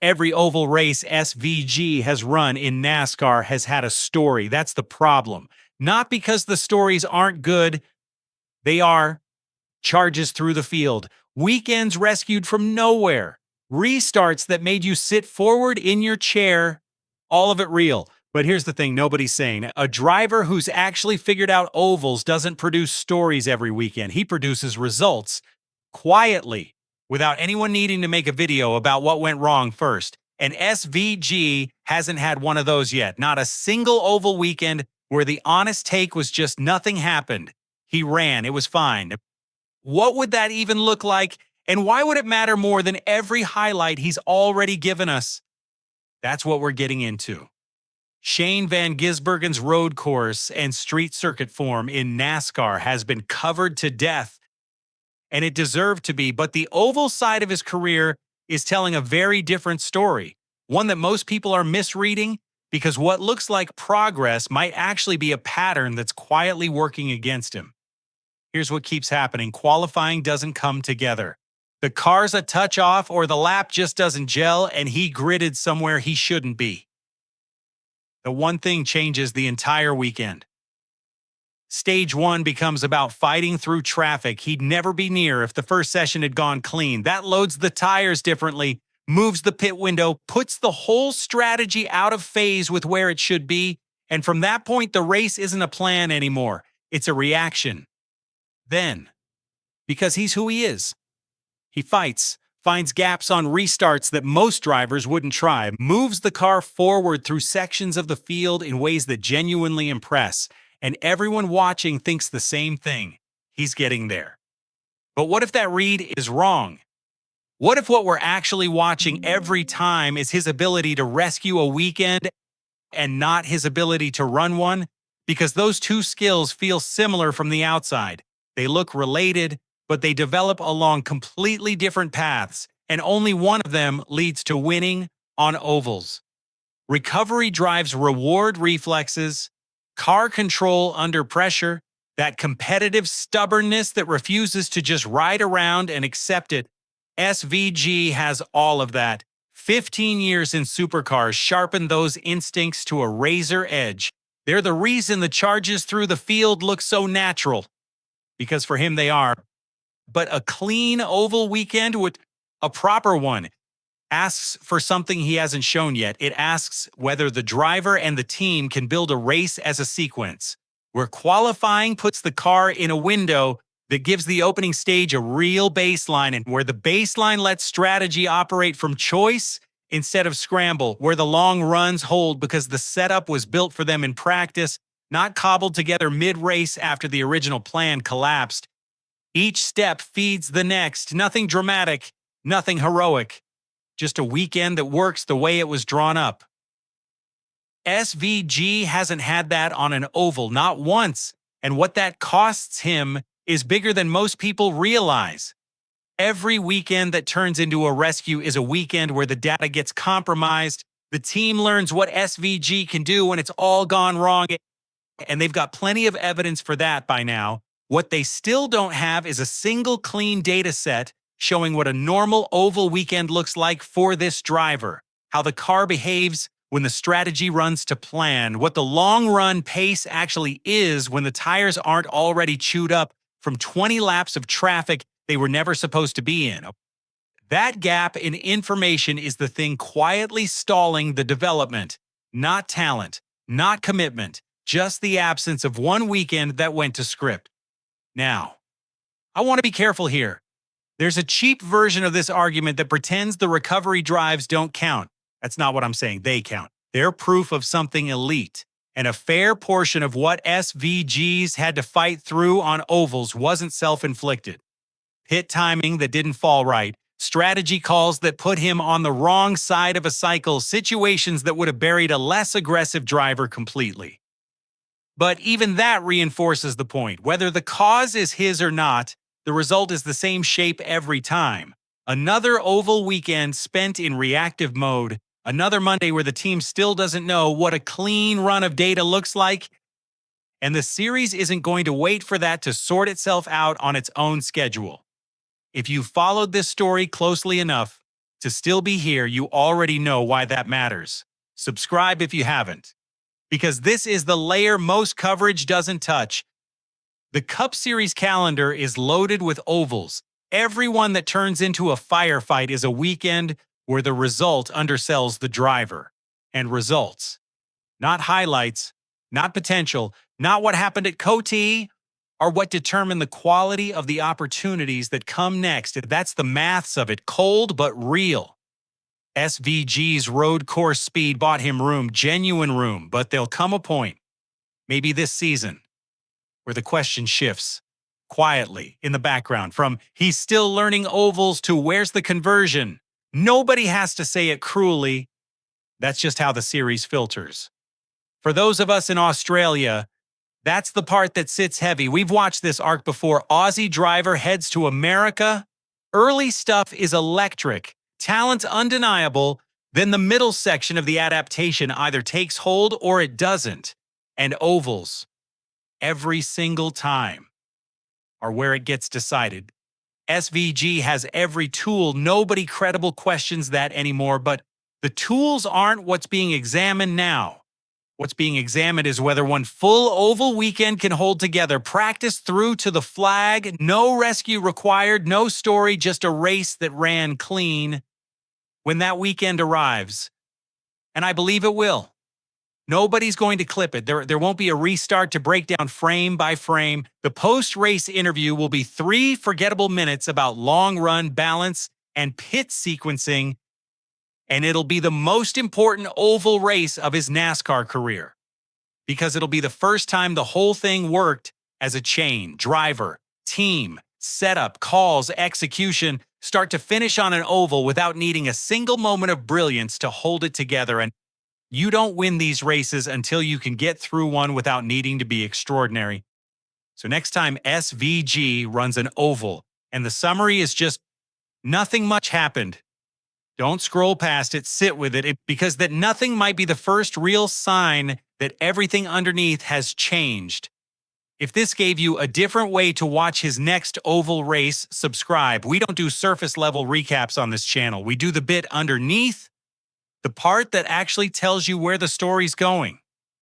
Every oval race SVG has run in NASCAR has had a story. That's the problem. Not because the stories aren't good, they are. Charges through the field, weekends rescued from nowhere, restarts that made you sit forward in your chair, all of it real. But here's the thing nobody's saying. A driver who's actually figured out ovals doesn't produce stories every weekend. He produces results quietly without anyone needing to make a video about what went wrong first. And SVG hasn't had one of those yet. Not a single oval weekend where the honest take was just nothing happened. He ran. It was fine. What would that even look like? And why would it matter more than every highlight he's already given us? That's what we're getting into. Shane van Gisbergen's road course and street circuit form in NASCAR has been covered to death, and it deserved to be, but the oval side of his career is telling a very different story, one that most people are misreading because what looks like progress might actually be a pattern that's quietly working against him. Here's what keeps happening. Qualifying doesn't come together. The car's a touch off or the lap just doesn't gel and he gridded somewhere he shouldn't be. The one thing changes the entire weekend. Stage 1 becomes about fighting through traffic he'd never be near if the first session had gone clean. That loads the tires differently, moves the pit window, puts the whole strategy out of phase with where it should be, and from that point the race isn't a plan anymore. It's a reaction. Then, because he's who he is, he fights, finds gaps on restarts that most drivers wouldn't try, moves the car forward through sections of the field in ways that genuinely impress, and everyone watching thinks the same thing. He's getting there. But what if that read is wrong? What if what we're actually watching every time is his ability to rescue a weekend and not his ability to run one? Because those two skills feel similar from the outside. They look related, but they develop along completely different paths, and only one of them leads to winning on ovals. Recovery drives reward reflexes, car control under pressure, that competitive stubbornness that refuses to just ride around and accept it. SVG has all of that. 15 years in Supercars sharpened those instincts to a razor edge. They're the reason the charges through the field look so natural. Because for him they are. But a clean oval weekend, a proper one, asks for something he hasn't shown yet. It asks whether the driver and the team can build a race as a sequence, where qualifying puts the car in a window that gives the opening stage a real baseline, and where the baseline lets strategy operate from choice instead of scramble, where the long runs hold because the setup was built for them in practice, not cobbled together mid-race after the original plan collapsed. Each step feeds the next. Nothing dramatic, nothing heroic. Just a weekend that works the way it was drawn up. SVG hasn't had that on an oval, not once. And what that costs him is bigger than most people realize. Every weekend that turns into a rescue is a weekend where the data gets compromised. The team learns what SVG can do when it's all gone wrong. And they've got plenty of evidence for that by now. What they still don't have is a single clean data set showing what a normal oval weekend looks like for this driver, how the car behaves when the strategy runs to plan, what the long-run pace actually is when the tires aren't already chewed up from 20 laps of traffic they were never supposed to be in. That gap in information is the thing quietly stalling the development, not talent, not commitment, just the absence of one weekend that went to script. Now, I want to be careful here. There's a cheap version of this argument that pretends the recovery drives don't count. That's not what I'm saying. They count. They're proof of something elite. And a fair portion of what SVGs had to fight through on ovals wasn't self-inflicted. Pit timing that didn't fall right, strategy calls that put him on the wrong side of a cycle, situations that would have buried a less aggressive driver completely. But even that reinforces the point. Whether the cause is his or not, the result is the same shape every time. Another oval weekend spent in reactive mode. Another Monday where the team still doesn't know what a clean run of data looks like. And the series isn't going to wait for that to sort itself out on its own schedule. If you followed this story closely enough to still be here, you already know why that matters. Subscribe if you haven't, because this is the layer most coverage doesn't touch. The Cup Series calendar is loaded with ovals. Every one that turns into a firefight is a weekend where the result undersells the driver. And results, not highlights, not potential, not what happened at Coty, are what determine the quality of the opportunities that come next. That's the maths of it, cold but real. SVG's road course speed bought him room, genuine room, but there'll come a point, maybe this season, where the question shifts quietly in the background from he's still learning ovals to where's the conversion. Nobody has to say it cruelly. That's just how the series filters. For those of us in Australia, that's the part that sits heavy. We've watched this arc before. Aussie driver heads to America. Early stuff is electric, talent undeniable. Then the middle section of the adaptation either takes hold or it doesn't. And ovals, every single time, are where it gets decided. SVG has every tool. Nobody credible questions that anymore, but the tools aren't what's being examined now. What's being examined is whether one full oval weekend can hold together, practice through to the flag, no rescue required, no story, just a race that ran clean. When that weekend arrives, and I believe it will, nobody's going to clip it. There won't be a restart to break down frame by frame. The post-race interview will be 3 forgettable minutes about long run balance and pit sequencing, and it'll be the most important oval race of his NASCAR career, because it'll be the first time the whole thing worked as a chain, driver, team, setup, calls, execution, start to finish on an oval without needing a single moment of brilliance to hold it together. And you don't win these races until you can get through one without needing to be extraordinary. So next time SVG runs an oval and the summary is just nothing much happened, don't scroll past it, sit with it, because that nothing might be the first real sign that everything underneath has changed. If this gave you a different way to watch his next oval race, subscribe. We don't do surface level recaps on this channel. We do the bit underneath, the part that actually tells you where the story's going.